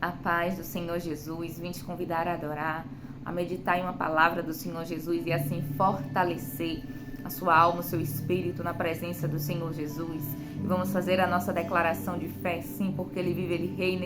A paz do Senhor Jesus, vim te convidar a adorar, a meditar em uma palavra do Senhor Jesus e assim fortalecer a sua alma, o seu espírito na presença do Senhor Jesus. E vamos fazer a nossa declaração de fé, sim, porque Ele vive, Ele reina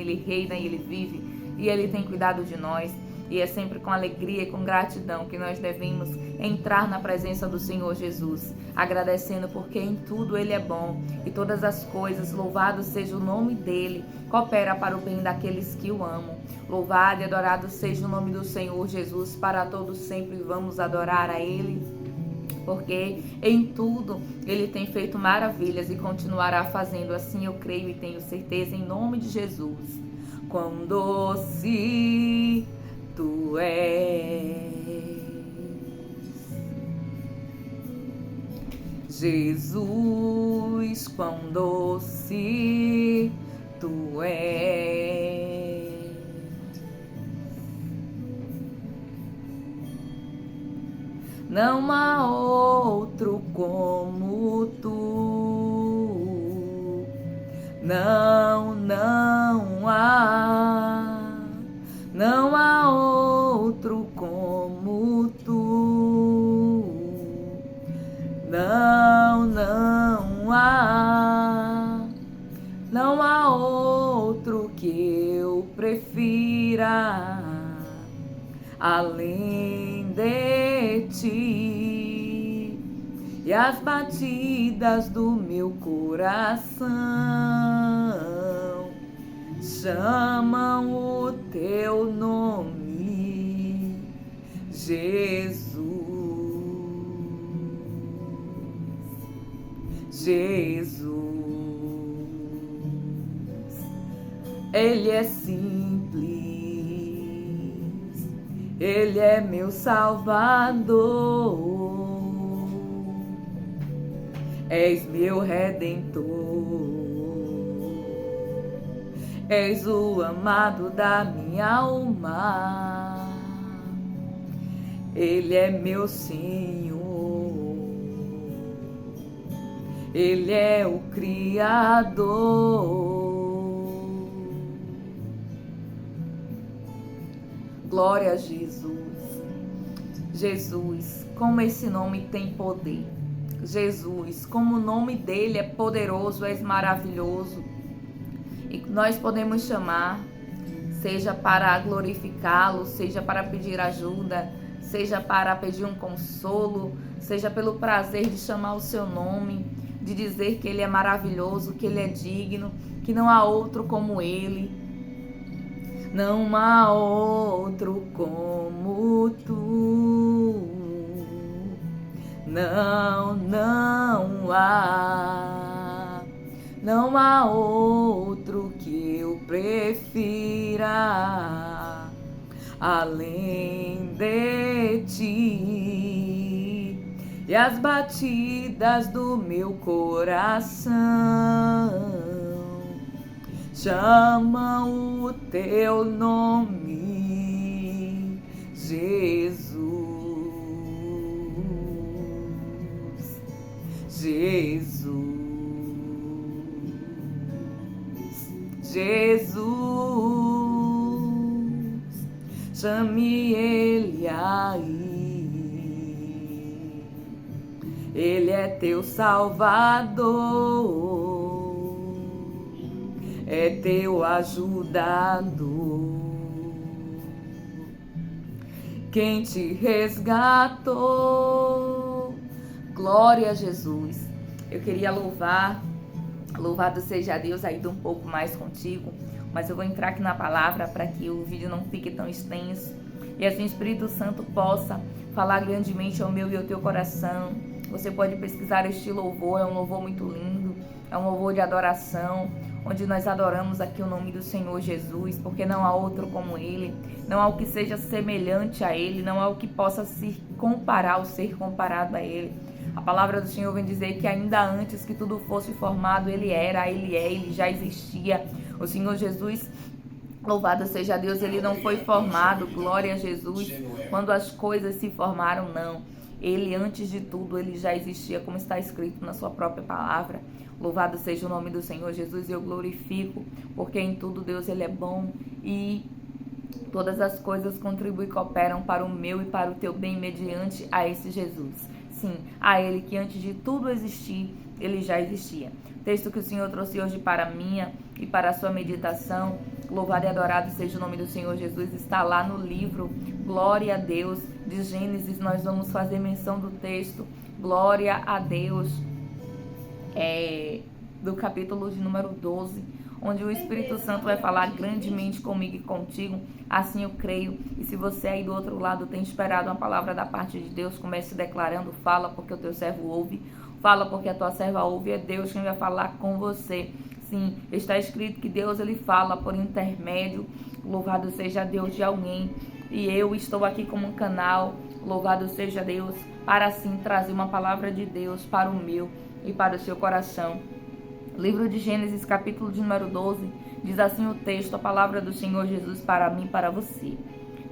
e Ele vive. E Ele tem cuidado de nós. E é sempre com alegria e com gratidão que nós devemos entrar na presença do Senhor Jesus, agradecendo porque em tudo Ele é bom e todas as coisas, louvado seja o nome dEle, coopera para o bem daqueles que o amam. Louvado e adorado seja o nome do Senhor Jesus, para todos sempre vamos adorar a Ele, porque em tudo Ele tem feito maravilhas e continuará fazendo, assim eu creio e tenho certeza, em nome de Jesus. Quão doce Tu és, Jesus, quão doce Tu és. Não há outro como Tu, não há. Não há outro como Tu, não há. Não há outro que eu prefira além de Ti. E as batidas do meu coração chamam o Teu nome, Jesus, Jesus. Ele é simples, Ele é meu Salvador, és meu Redentor. És o amado da minha alma, Ele é meu Senhor, Ele é o Criador. Glória a Jesus. Jesus, como esse nome tem poder. Jesus, como o nome dele é poderoso, é maravilhoso. E nós podemos chamar, seja para glorificá-lo, seja para pedir ajuda, seja para pedir um consolo, seja pelo prazer de chamar o seu nome, de dizer que ele é maravilhoso, que ele é digno, que não há outro como ele. Não há outro como Tu. Não há. Não há outro que eu prefira além de Ti. E as batidas do meu coração chamam o Teu nome, Jesus, Jesus. Jesus, chame Ele aí, Ele é teu Salvador, é teu ajudador, quem te resgatou. Glória a Jesus. Eu queria Louvado seja Deus, ainda um pouco mais contigo, mas eu vou entrar aqui na palavra para que o vídeo não fique tão extenso e assim o Espírito Santo possa falar grandemente ao meu e ao teu coração. Você pode pesquisar este louvor, é um louvor muito lindo, é um louvor de adoração, onde nós adoramos aqui o nome do Senhor Jesus, porque não há outro como Ele, não há o que seja semelhante a Ele, não há o que possa se comparar ou ser comparado a Ele. A palavra do Senhor vem dizer que ainda antes que tudo fosse formado, Ele era, Ele é, Ele já existia. O Senhor Jesus, louvado seja Deus, Ele não foi formado, glória a Jesus, quando as coisas se formaram, não. Ele, antes de tudo, Ele já existia, como está escrito na sua própria palavra. Louvado seja o nome do Senhor Jesus, e eu glorifico, porque em tudo Deus Ele é bom e todas as coisas contribuem e cooperam para o meu e para o teu bem mediante a esse Jesus. Sim, a Ele que antes de tudo existir, Ele já existia. Texto que o Senhor trouxe hoje para a minha e para a sua meditação. Louvado e adorado seja o nome do Senhor Jesus. Está lá no livro Glória a Deus de Gênesis. Nós vamos fazer menção do texto Glória a Deus, do capítulo de número 12, onde o Espírito Santo vai falar grandemente comigo e contigo. Assim eu creio. E se você aí do outro lado tem esperado uma palavra da parte de Deus, comece declarando: fala porque o teu servo ouve, fala porque a tua serva ouve. É Deus quem vai falar com você. Sim, está escrito que Deus ele fala por intermédio, louvado seja Deus, de alguém. E eu estou aqui como um canal, louvado seja Deus, para assim trazer uma palavra de Deus para o meu e para o seu coração. Livro de Gênesis, capítulo de número 12, diz assim o texto, a palavra do Senhor Jesus para mim e para você.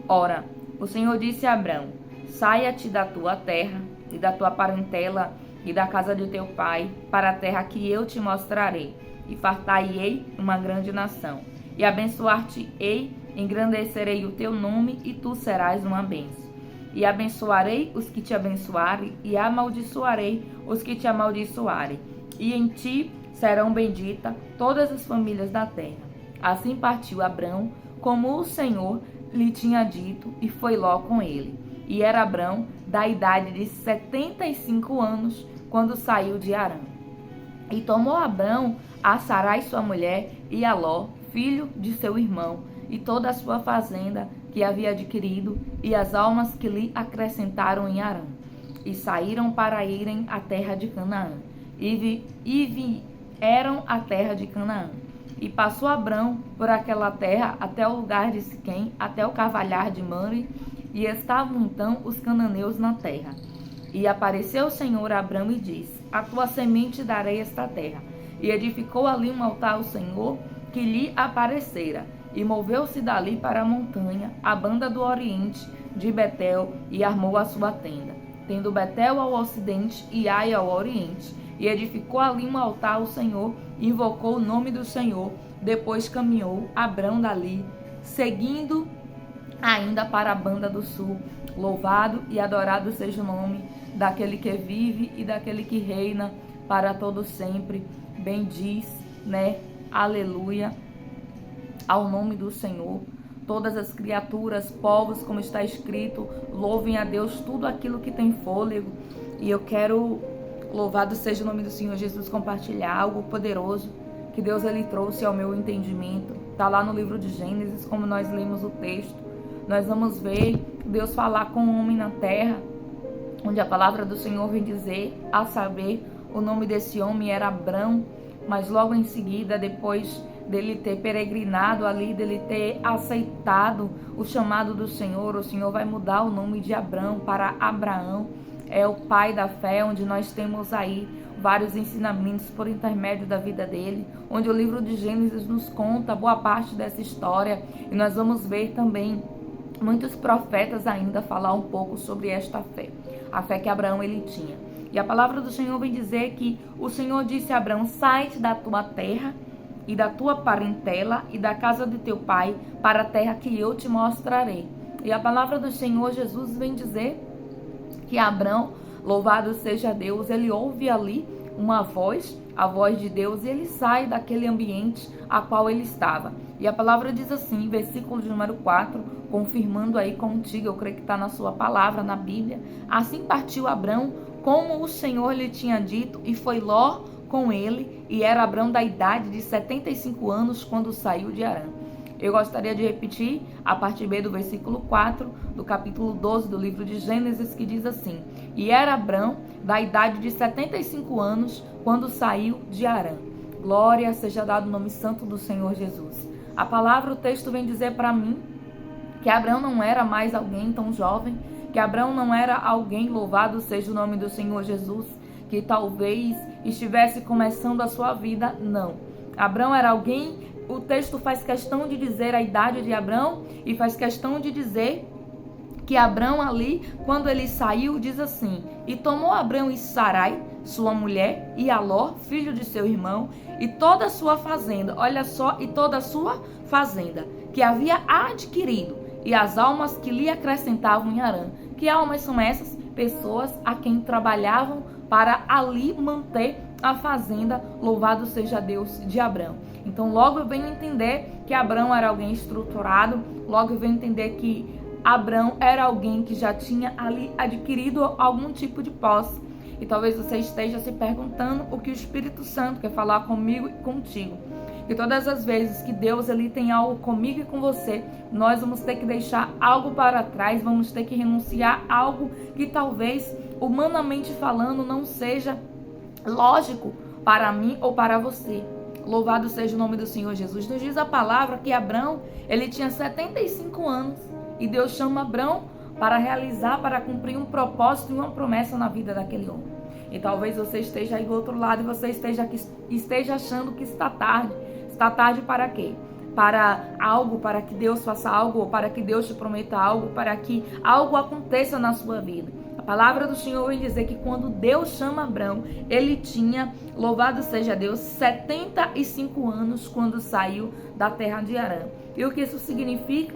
Ora, o Senhor disse a Abrão: saia-te da tua terra e da tua parentela e da casa de teu pai, para a terra que eu te mostrarei, e fartar-ei uma grande nação, e abençoar-te-ei, engrandecerei o teu nome, e tu serás uma bênção. E abençoarei os que te abençoarem, e amaldiçoarei os que te amaldiçoarem, e em ti serão benditas todas as famílias da terra. Assim partiu Abrão, como o Senhor lhe tinha dito, e foi Ló com ele. E era Abrão da idade de 75 anos, quando saiu de Harã. E tomou Abrão a Sarai sua mulher, e a Ló, filho de seu irmão, e toda a sua fazenda que havia adquirido, e as almas que lhe acrescentaram em Harã. E saíram para irem à terra de Canaã. E vieram à terra de Canaã. E passou Abrão por aquela terra até o lugar de Siquém, até o carvalhar de Mamre, e estavam então os cananeus na terra. E apareceu o Senhor a Abrão e disse: a tua semente darei esta terra. E edificou ali um altar ao Senhor que lhe aparecera. E moveu-se dali para a montanha, a banda do oriente de Betel, e armou a sua tenda, tendo Betel ao ocidente e Ai ao oriente. E edificou ali um altar ao Senhor, e invocou o nome do Senhor. Depois caminhou Abrão dali, seguindo ainda para a banda do sul. Louvado e adorado seja o nome daquele que vive e daquele que reina para todo sempre. Bendiz, aleluia, ao nome do Senhor. Todas as criaturas, povos, como está escrito, louvem a Deus tudo aquilo que tem fôlego. E eu quero, louvado seja o nome do Senhor Jesus, compartilhar algo poderoso que Deus ele trouxe ao meu entendimento. Está lá no livro de Gênesis, como nós lemos o texto. Nós vamos ver Deus falar com o homem na terra, onde a palavra do Senhor vem dizer, a saber, o nome desse homem era Abrão, mas logo em seguida, depois dele ter peregrinado ali, dele ter aceitado o chamado do Senhor, o Senhor vai mudar o nome de Abrão para Abraão. É o pai da fé, onde nós temos aí vários ensinamentos por intermédio da vida dele, onde o livro de Gênesis nos conta boa parte dessa história, e nós vamos ver também muitos profetas ainda falar um pouco sobre esta fé, a fé que Abraão ele tinha. E a palavra do Senhor vem dizer que o Senhor disse a Abraão: sai-te da tua terra e da tua parentela e da casa de teu pai para a terra que eu te mostrarei. E a palavra do Senhor Jesus vem dizer que Abrão, louvado seja Deus, ele ouve ali uma voz, a voz de Deus, e ele sai daquele ambiente a qual ele estava. E a palavra diz assim, versículo de número 4, confirmando aí contigo, eu creio que está na sua palavra, na Bíblia. Assim partiu Abrão, como o Senhor lhe tinha dito, e foi Ló com ele, e era Abrão da idade de 75 anos quando saiu de Harã. Eu gostaria de repetir a parte B do versículo 4 do capítulo 12 do livro de Gênesis, que diz assim: e era Abrão da idade de 75 anos quando saiu de Harã. Glória seja dado o nome santo do Senhor Jesus. A palavra, o texto vem dizer para mim que Abrão não era mais alguém tão jovem, que Abrão não era alguém, louvado seja o nome do Senhor Jesus, que talvez estivesse começando a sua vida. Não. Abrão era alguém, o texto faz questão de dizer a idade de Abrão e faz questão de dizer que Abrão ali, quando ele saiu, diz assim: e tomou Abrão e Sarai, sua mulher, e Aló, filho de seu irmão, e toda a sua fazenda, olha só, e toda a sua fazenda, que havia adquirido, e as almas que lhe acrescentavam em Harã. Que almas são essas? Pessoas a quem trabalhavam para ali manter a fazenda, louvado seja Deus, de Abrão. Então logo eu venho entender que Abrão era alguém estruturado, logo eu venho entender que Abrão era alguém que já tinha ali adquirido algum tipo de posse. E talvez você esteja se perguntando o que o Espírito Santo quer falar comigo e contigo. E todas as vezes que Deus ele tem algo comigo e com você, nós vamos ter que deixar algo para trás, vamos ter que renunciar a algo que talvez, humanamente falando, não seja lógico para mim ou para você. Louvado seja o nome do Senhor Jesus. Nos diz a palavra que Abrão, ele tinha 75 anos e Deus chama Abrão para realizar, para cumprir um propósito e uma promessa na vida daquele homem. E talvez você esteja aí do outro lado e você esteja achando que está tarde. Está tarde para quê? Para algo, para que Deus faça algo, ou para que Deus te prometa algo, para que algo aconteça na sua vida. A palavra do Senhor vem dizer que quando Deus chama Abrão, ele tinha, louvado seja Deus, 75 anos quando saiu da terra de Harã. E o que isso significa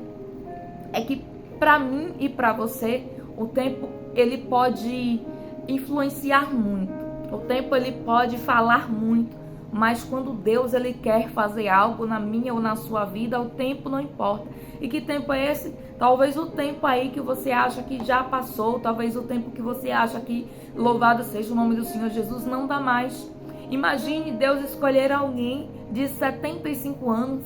é que para mim e para você, o tempo ele pode influenciar muito. O tempo ele pode falar muito. Mas quando Deus ele quer fazer algo na minha ou na sua vida, o tempo não importa. E que tempo é esse? Talvez o tempo aí que você acha que já passou, talvez o tempo que você acha que, louvado seja o nome do Senhor Jesus, não dá mais. Imagine Deus escolher alguém de 75 anos.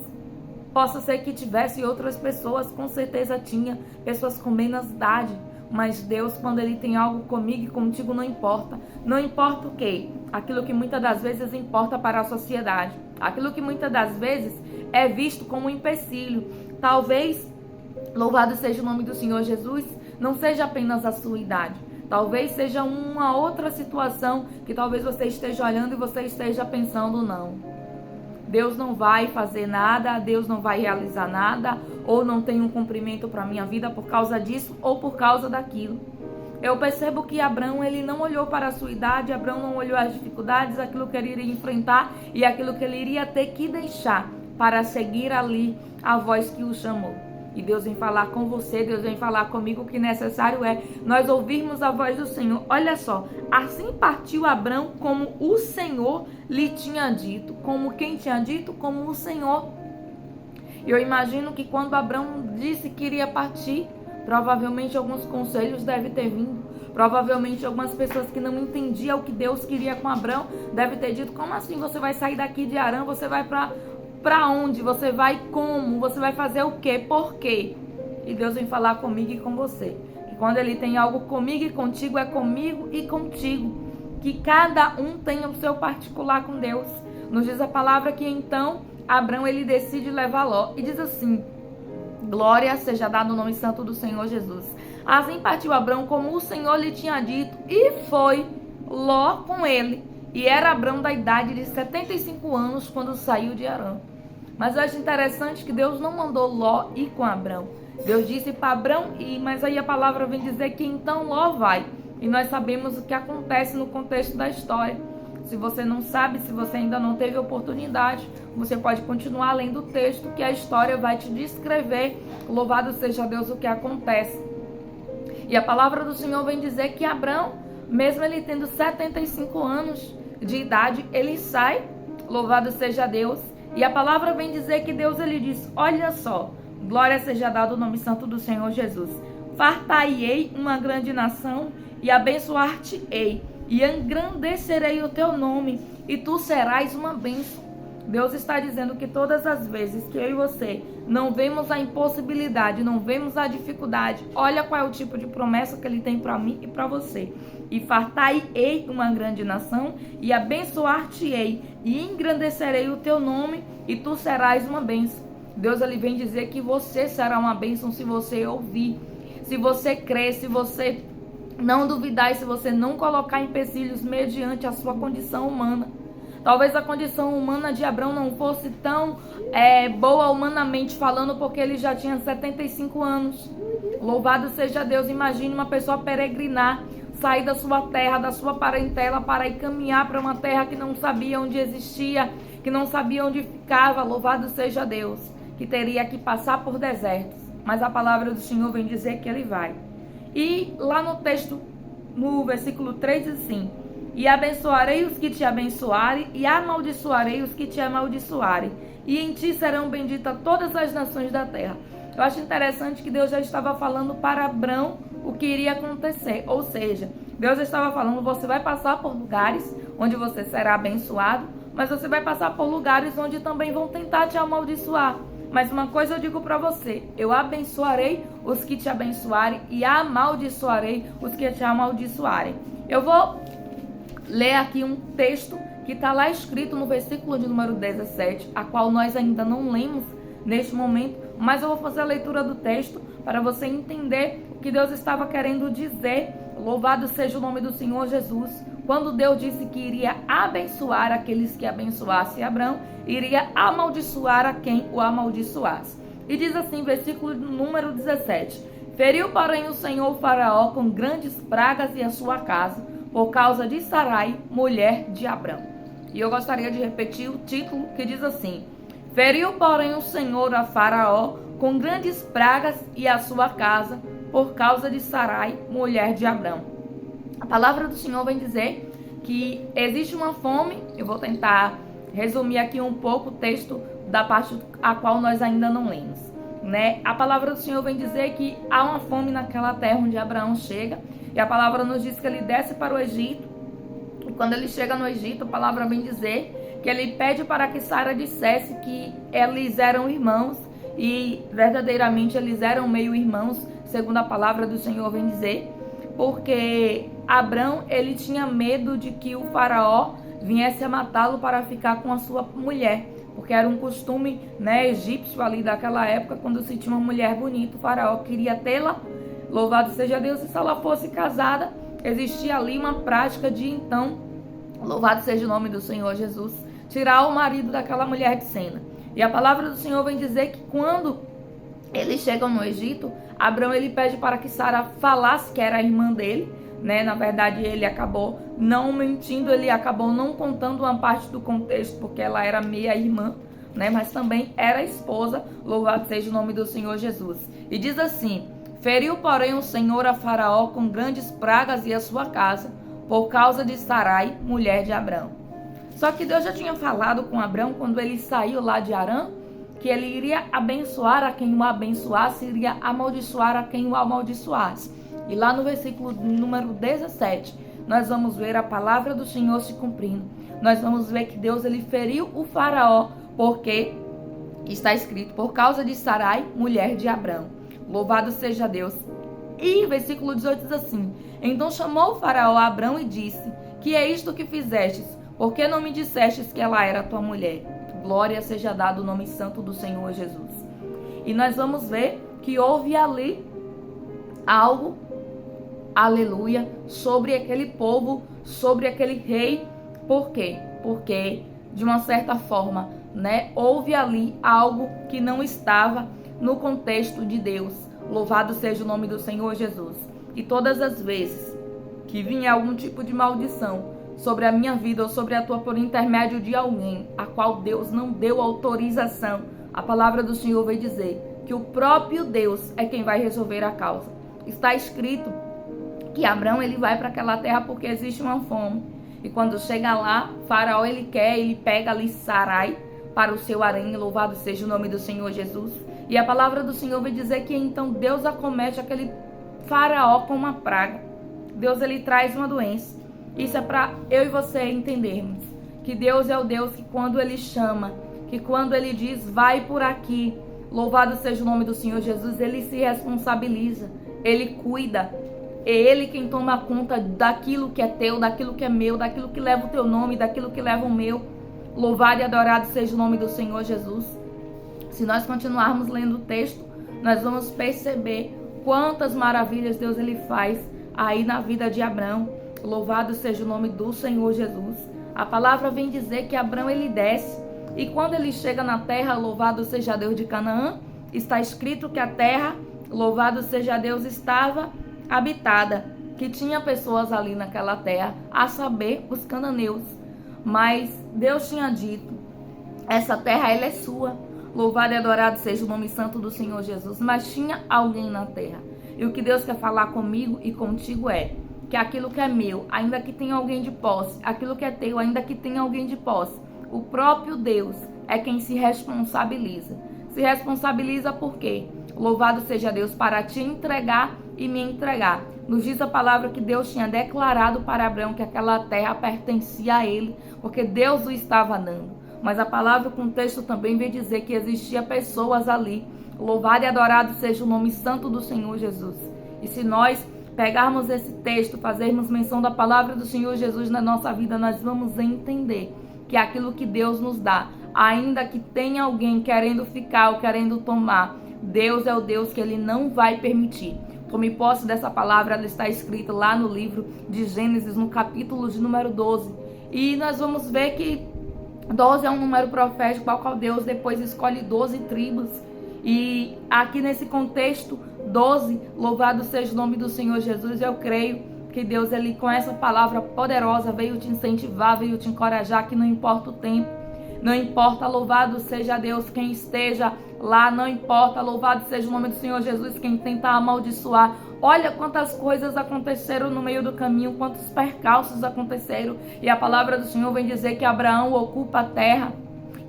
Possa ser que tivesse outras pessoas, com certeza tinha, pessoas com menos idade. Mas Deus, quando ele tem algo comigo e contigo, não importa. Não importa o quê? Aquilo que muitas das vezes importa para a sociedade. Aquilo que muitas das vezes é visto como um empecilho. Talvez, louvado seja o nome do Senhor Jesus, não seja apenas a sua idade. Talvez seja uma outra situação que talvez você esteja olhando e você esteja pensando, não. Deus não vai fazer nada, Deus não vai realizar nada, ou não tem um cumprimento para a minha vida por causa disso ou por causa daquilo. Eu percebo que Abrão, ele não olhou para a sua idade, Abrão não olhou as dificuldades, aquilo que ele iria enfrentar e aquilo que ele iria ter que deixar para seguir ali a voz que o chamou. E Deus vem falar com você, Deus vem falar comigo, o que necessário é nós ouvirmos a voz do Senhor. Olha só, assim partiu Abrão como o Senhor lhe tinha dito. Como quem tinha dito? Como o Senhor. Eu imagino que quando Abrão disse que iria partir, provavelmente alguns conselhos devem ter vindo. Provavelmente algumas pessoas que não entendiam o que Deus queria com Abrão devem ter dito, como assim você vai sair daqui de Harã, você vai para onde? Você vai como? Você vai fazer o quê? Por quê? E Deus vem falar comigo e com você. Que quando ele tem algo comigo e contigo, é comigo e contigo. Que cada um tenha o seu particular com Deus. Nos diz a palavra que então Abrão ele decide levar Ló. E diz assim: glória seja dada no nome santo do Senhor Jesus. Assim partiu Abrão como o Senhor lhe tinha dito. E foi Ló com ele. E era Abrão da idade de 75 anos quando saiu de Harã. Mas eu acho interessante que Deus não mandou Ló ir com Abrão. Deus disse para Abrão ir, mas aí a palavra vem dizer que então Ló vai. E nós sabemos o que acontece no contexto da história. Se você não sabe, se você ainda não teve oportunidade, você pode continuar lendo o texto que a história vai te descrever. Louvado seja Deus o que acontece. E a palavra do Senhor vem dizer que Abrão, mesmo ele tendo 75 anos de idade, ele sai, louvado seja Deus. E a palavra vem dizer que Deus ele diz: olha só, glória seja dada o nome santo do Senhor Jesus. Fartar-ei uma grande nação e abençoar-te-ei e engrandecerei o teu nome e tu serás uma bênção. Deus está dizendo que todas as vezes que eu e você não vemos a impossibilidade, não vemos a dificuldade, olha qual é o tipo de promessa que ele tem para mim e para você. E fartar-ei uma grande nação e abençoar-te-ei e engrandecerei o teu nome e tu serás uma bênção. Deus ele vem dizer que você será uma bênção se você ouvir, se você crer, se você não duvidar e se você não colocar empecilhos mediante a sua condição humana. Talvez a condição humana de Abrão não fosse tão boa humanamente falando, porque ele já tinha 75 anos. Louvado seja Deus. Imagine uma pessoa peregrinar sair da sua terra, da sua parentela, para ir caminhar para uma terra que não sabia onde existia, que não sabia onde ficava. Louvado seja Deus, que teria que passar por desertos. Mas a palavra do Senhor vem dizer que ele vai. E lá no texto, no versículo 3, diz assim: e abençoarei os que te abençoarem, e amaldiçoarei os que te amaldiçoarem, e em ti serão benditas todas as nações da terra. Eu acho interessante que Deus já estava falando para Abrão o que iria acontecer. Ou seja, Deus estava falando: você vai passar por lugares onde você será abençoado, mas você vai passar por lugares onde também vão tentar te amaldiçoar. Mas uma coisa eu digo para você: eu abençoarei os que te abençoarem e amaldiçoarei os que te amaldiçoarem. Eu vou ler aqui um texto que está lá escrito no versículo de número 17, a qual nós ainda não lemos neste momento, mas eu vou fazer a leitura do texto para você entender o que Deus estava querendo dizer. Louvado seja o nome do Senhor Jesus. Quando Deus disse que iria abençoar aqueles que abençoassem Abrão, iria amaldiçoar a quem o amaldiçoasse. E diz assim, versículo número 17: feriu, porém, o Senhor o Faraó com grandes pragas e a sua casa, por causa de Sarai, mulher de Abrão. E eu gostaria de repetir o título, que diz assim: feriu, porém, o Senhor a Faraó com grandes pragas e a sua casa, por causa de Sarai, mulher de Abrão. A palavra do Senhor vem dizer que existe uma fome. Eu vou tentar resumir aqui um pouco o texto da parte a qual nós ainda não lemos, né? A palavra do Senhor vem dizer que há uma fome naquela terra onde Abraão chega. E a palavra nos diz que ele desce para o Egito. E quando ele chega no Egito, a palavra vem dizer que ele pede para que Sara dissesse que eles eram irmãos. E verdadeiramente eles eram meio irmãos, segundo a palavra do Senhor vem dizer. Porque Abrão, ele tinha medo de que o faraó viesse a matá-lo para ficar com a sua mulher. Porque era um costume, né, egípcio ali daquela época, quando se tinha uma mulher bonita, o faraó queria tê-la. Louvado seja Deus, e se ela fosse casada, existia ali uma prática de então, louvado seja o nome do Senhor Jesus, tirar o marido daquela mulher de cena. E a palavra do Senhor vem dizer que quando eles chegam no Egito, Abrão ele pede para que Sara falasse que era a irmã dele, né? Na verdade ele acabou não mentindo, ele acabou não contando uma parte do contexto, porque ela era meia irmã, né? Mas também era esposa, louvado seja o nome do Senhor Jesus. E diz assim: feriu, porém, o Senhor a Faraó com grandes pragas e a sua casa, por causa de Sarai, mulher de Abrão. Só que Deus já tinha falado com Abrão quando ele saiu lá de Harã, que ele iria abençoar a quem o abençoasse, iria amaldiçoar a quem o amaldiçoasse. E lá no versículo número 17, nós vamos ver a palavra do Senhor se cumprindo. Nós vamos ver que Deus ele feriu o Faraó, porque está escrito, por causa de Sarai, mulher de Abrão. Louvado seja Deus. E versículo 18 diz assim: então chamou o Faraó a Abrão e disse: que é isto que fizestes? Por que não me dissestes que ela era tua mulher? Glória seja dado o nome santo do Senhor Jesus. E nós vamos ver que houve ali algo, aleluia, sobre aquele povo, sobre aquele rei. Por quê? Porque, de uma certa forma, né, houve ali algo que não estava no contexto de Deus. Louvado seja o nome do Senhor Jesus. E todas as vezes que vinha algum tipo de maldição sobre a minha vida ou sobre a tua por intermédio de alguém a qual Deus não deu autorização, a palavra do Senhor vai dizer que o próprio Deus é quem vai resolver a causa. Está escrito que Abrão ele vai para aquela terra porque existe uma fome. E quando chega lá, Faraó ele pega ali Sarai para o seu harém. Louvado seja o nome do Senhor Jesus. E a palavra do Senhor vai dizer que então Deus acomete aquele Faraó com uma praga. Deus ele traz uma doença. Isso é para eu e você entendermos que Deus é o Deus que quando ele chama, que quando ele diz vai por aqui, louvado seja o nome do Senhor Jesus, ele se responsabiliza, ele cuida. É ele quem toma conta daquilo que é teu, daquilo que é meu, daquilo que leva o teu nome, daquilo que leva o meu. Louvado e adorado seja o nome do Senhor Jesus. Se nós continuarmos lendo o texto, nós vamos perceber quantas maravilhas Deus ele faz aí na vida de Abrão. Louvado seja o nome do Senhor Jesus. A palavra vem dizer que Abrão ele desce e quando ele chega na terra, louvado seja Deus de Canaã, está escrito que a terra, louvado seja Deus, estava habitada. que tinha pessoas ali naquela terra, a saber, os cananeus. Mas Deus tinha dito: essa terra, ela é sua. Louvado e adorado seja o nome santo do Senhor Jesus. Mas tinha alguém na terra. E o que Deus quer falar comigo e contigo é que aquilo que é meu, ainda que tenha alguém de posse, aquilo que é teu, ainda que tenha alguém de posse, o próprio Deus é quem se responsabiliza. Se responsabiliza por quê? Louvado seja Deus para te entregar e me entregar. Nos diz a palavra que Deus tinha declarado para Abraão que aquela terra pertencia a ele, porque Deus o estava dando. Mas a palavra, com o texto também vem dizer que existia pessoas ali. Louvado e adorado seja o nome santo do Senhor Jesus. E se nós pegarmos esse texto, fazermos menção da palavra do Senhor Jesus na nossa vida, nós vamos entender que aquilo que Deus nos dá, ainda que tenha alguém querendo ficar ou querendo tomar, Deus é o Deus que Ele não vai permitir. Tome posse dessa palavra, ela está escrita lá no livro de Gênesis, no capítulo de número 12. E nós vamos ver que 12 é um número profético, ao qual Deus depois escolhe 12 tribos. E aqui nesse contexto, 12, louvado seja o nome do Senhor Jesus. Eu creio que Deus, Ele com essa palavra poderosa, veio te incentivar, veio te encorajar, que não importa o tempo, não importa, louvado seja Deus, quem esteja lá, não importa, louvado seja o nome do Senhor Jesus, quem tenta amaldiçoar. Olha quantas coisas aconteceram no meio do caminho, quantos percalços aconteceram. E a palavra do Senhor vem dizer que Abraão ocupa a terra,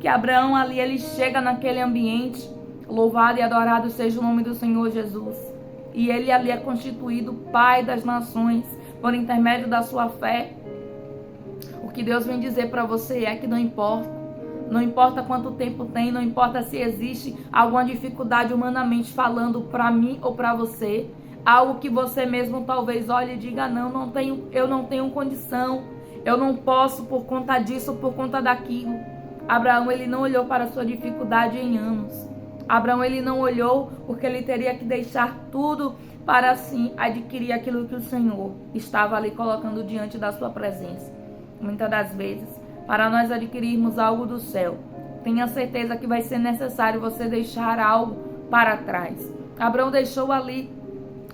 que Abraão ali, ele chega naquele ambiente. Louvado e adorado seja o nome do Senhor Jesus. E ele ali é constituído Pai das nações, por intermédio da sua fé. O que Deus vem dizer para você é que não importa quanto tempo tem, não importa se existe alguma dificuldade humanamente falando para mim ou para você, algo que você mesmo talvez olhe e diga: eu não tenho condição, eu não posso por conta disso ou por conta daquilo. Abraão, ele não olhou para a sua dificuldade em anos. Abraão, ele não olhou porque ele teria que deixar tudo para assim adquirir aquilo que o Senhor estava ali colocando diante da sua presença. Muitas das vezes, para nós adquirirmos algo do céu, tenha certeza que vai ser necessário você deixar algo para trás. Abraão deixou ali,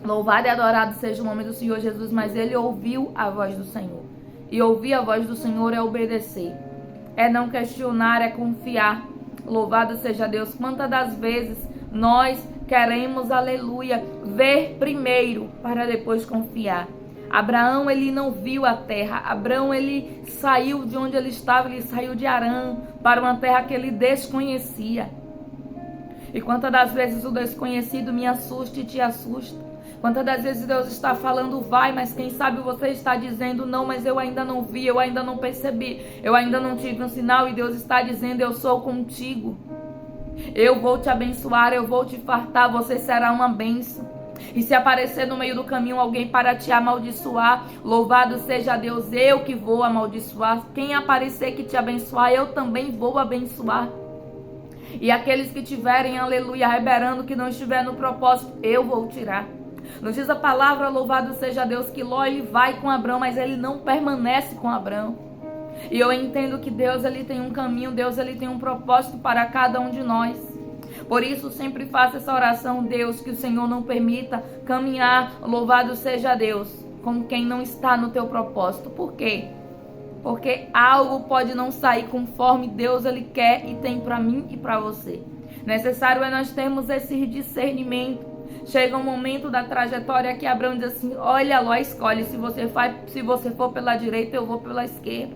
louvado e adorado seja o nome do Senhor Jesus, mas ele ouviu a voz do Senhor. E ouvir a voz do Senhor é obedecer, é não questionar, é confiar. Louvado seja Deus. Quantas das vezes nós queremos, aleluia, ver primeiro para depois confiar. Abraão, ele não viu a terra. Abraão, ele saiu de onde ele estava, ele saiu de Harã para uma terra que ele desconhecia. E quantas das vezes o desconhecido me assusta e te assusta? Quantas das vezes Deus está falando vai, mas quem sabe você está dizendo não, mas eu ainda não vi, eu ainda não percebi, eu ainda não tive um sinal, e Deus está dizendo: eu sou contigo, eu vou te abençoar, eu vou te fartar, você será uma bênção. E se aparecer no meio do caminho alguém para te amaldiçoar, louvado seja Deus, eu que vou amaldiçoar. Quem aparecer que te abençoar, eu também vou abençoar. E aqueles que tiverem, aleluia, reberando, que não estiver no propósito, eu vou tirar. Nos diz a palavra, louvado seja Deus, que Ló, ele vai com Abraão, mas ele não permanece com Abraão. E eu entendo que Deus, ele tem um caminho, Deus, ele tem um propósito para cada um de nós. Por isso, sempre faça essa oração: Deus, que o Senhor não permita caminhar, louvado seja Deus, com quem não está no teu propósito. Por quê? Porque algo pode não sair conforme Deus, ele quer e tem para mim e para você. Necessário é nós termos esse discernimento. Chega um momento da trajetória que Abraão diz assim: olha, Ló, escolhe, se você for pela direita, eu vou pela esquerda.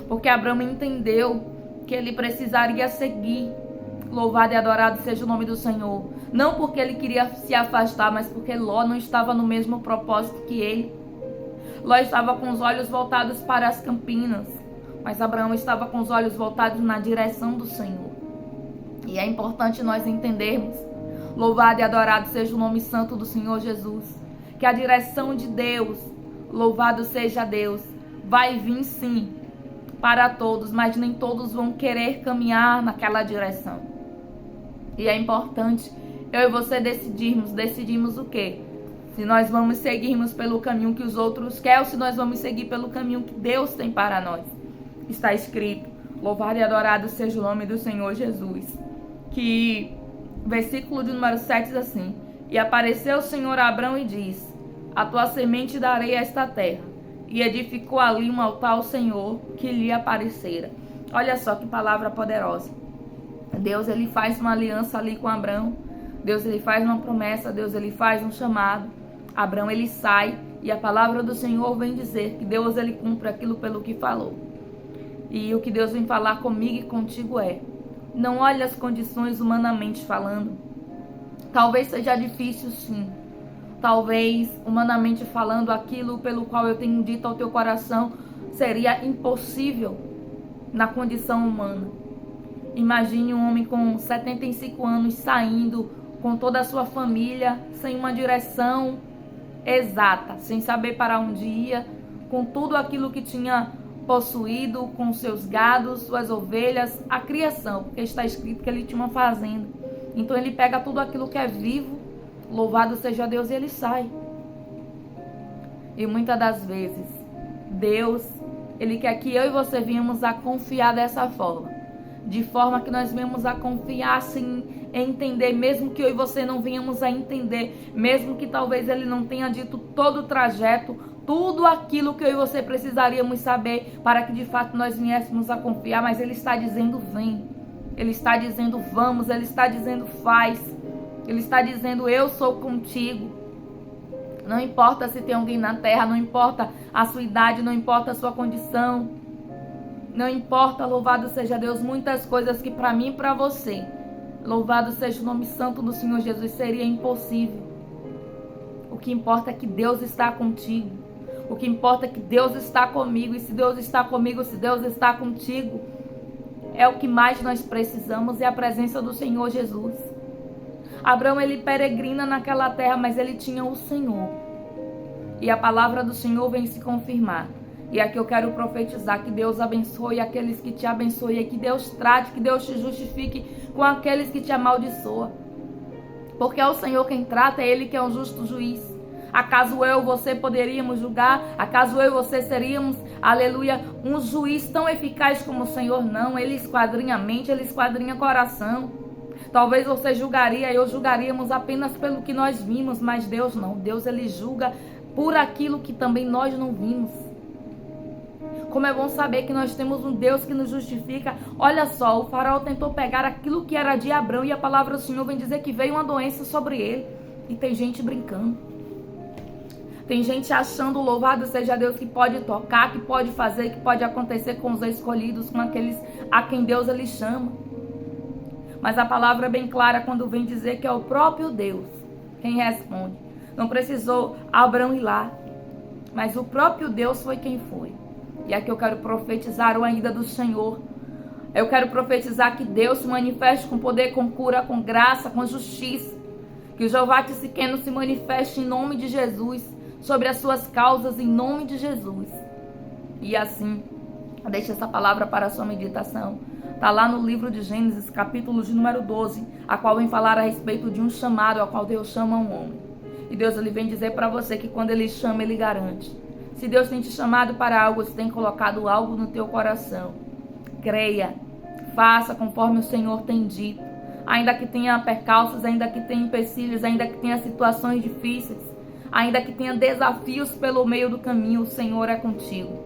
Porque Abraão entendeu que ele precisaria seguir. Louvado e adorado seja o nome do Senhor. Não porque ele queria se afastar, mas porque Ló não estava no mesmo propósito que ele. Ló estava com os olhos voltados para as campinas, mas Abraão estava com os olhos voltados na direção do Senhor. E é importante nós entendermos, louvado e adorado seja o nome santo do Senhor Jesus, que a direção de Deus, louvado seja Deus, vai vir sim para todos, mas nem todos vão querer caminhar naquela direção. E é importante eu e você decidirmos o quê? Se nós vamos seguirmos pelo caminho que os outros querem, ou se nós vamos seguir pelo caminho que Deus tem para nós. Está escrito, louvado e adorado seja o nome do Senhor Jesus, que versículo de número 7 diz assim: e apareceu o Senhor a Abrão e diz: a tua semente darei a esta terra. E edificou ali um altar ao Senhor que lhe aparecera. Olha só que palavra poderosa. Deus, ele faz uma aliança ali com Abrão. Deus, ele faz uma promessa. Deus, ele faz um chamado. Abrão, ele sai. E a palavra do Senhor vem dizer que Deus, ele cumpre aquilo pelo que falou. E o que Deus vem falar comigo e contigo é: não olhe as condições humanamente falando. Talvez seja difícil, sim. Talvez, humanamente falando, aquilo pelo qual eu tenho dito ao teu coração seria impossível na condição humana. Imagine um homem com 75 anos saindo com toda a sua família, sem uma direção exata, sem saber para onde ia, com tudo aquilo que tinha possuído, com seus gados, suas ovelhas, a criação, porque está escrito que ele tinha uma fazenda. Então ele pega tudo aquilo que é vivo, louvado seja Deus, e ele sai. E muitas das vezes, Deus, ele quer que eu e você venhamos a confiar dessa forma. De forma que nós venhamos a confiar, assim, em entender, mesmo que eu e você não venhamos a entender, mesmo que talvez ele não tenha dito todo o trajeto, tudo aquilo que eu e você precisaríamos saber para que de fato nós viéssemos a confiar, mas ele está dizendo vem, ele está dizendo vamos, ele está dizendo faz, ele está dizendo eu sou contigo. Não importa se tem alguém na terra, não importa a sua idade, não importa a sua condição, não importa, louvado seja Deus, muitas coisas que para mim e para você, louvado seja o nome santo do Senhor Jesus, seria impossível. O que importa é que Deus está contigo. O que importa é que Deus está comigo. E se Deus está comigo, se Deus está contigo, é o que mais nós precisamos, é a presença do Senhor Jesus. Abraão, ele peregrina naquela terra, mas ele tinha o Senhor. E a palavra do Senhor vem se confirmar. E aqui eu quero profetizar que Deus abençoe aqueles que te abençoem, que Deus trate, que Deus te justifique com aqueles que te amaldiçoam. Porque é o Senhor quem trata, é Ele que é um justo juiz. Acaso eu e você poderíamos julgar? Acaso eu e você seríamos, aleluia, um juiz tão eficaz como o Senhor? Não, Ele esquadrinha a mente, Ele esquadrinha o coração. Talvez você julgaria, eu julgaríamos apenas pelo que nós vimos, mas Deus não. Deus, Ele julga por aquilo que também nós não vimos. Como é bom saber que nós temos um Deus que nos justifica. Olha só, o faraó tentou pegar aquilo que era de Abrão e a palavra do Senhor vem dizer que veio uma doença sobre ele. E tem gente brincando. Tem gente achando, louvado seja Deus, que pode tocar, que pode fazer, que pode acontecer com os escolhidos, com aqueles a quem Deus ele chama. Mas a palavra é bem clara quando vem dizer que é o próprio Deus quem responde. Não precisou Abrão ir lá, mas o próprio Deus foi quem foi. E aqui eu quero profetizar o ainda do Senhor. Eu quero profetizar que Deus se manifeste com poder, com cura, com graça, com justiça. Que o Jeová Tsidkenu se manifeste em nome de Jesus, sobre as suas causas em nome de Jesus. E assim, deixe essa palavra para a sua meditação. Está lá no livro de Gênesis, capítulo de número 12, a qual vem falar a respeito de um chamado ao qual Deus chama um homem. E Deus ele vem dizer para você que quando ele chama, ele garante. Se Deus tem te chamado para algo, se tem colocado algo no teu coração, creia, faça conforme o Senhor tem dito. Ainda que tenha percalços, ainda que tenha empecilhos, ainda que tenha situações difíceis, ainda que tenha desafios pelo meio do caminho, o Senhor é contigo.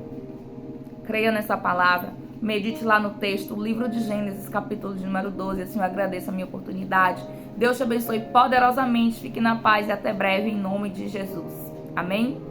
Creia nessa palavra, medite lá no texto, o livro de Gênesis, capítulo de número 12, assim eu agradeço a minha oportunidade. Deus te abençoe poderosamente, fique na paz e até breve em nome de Jesus. Amém?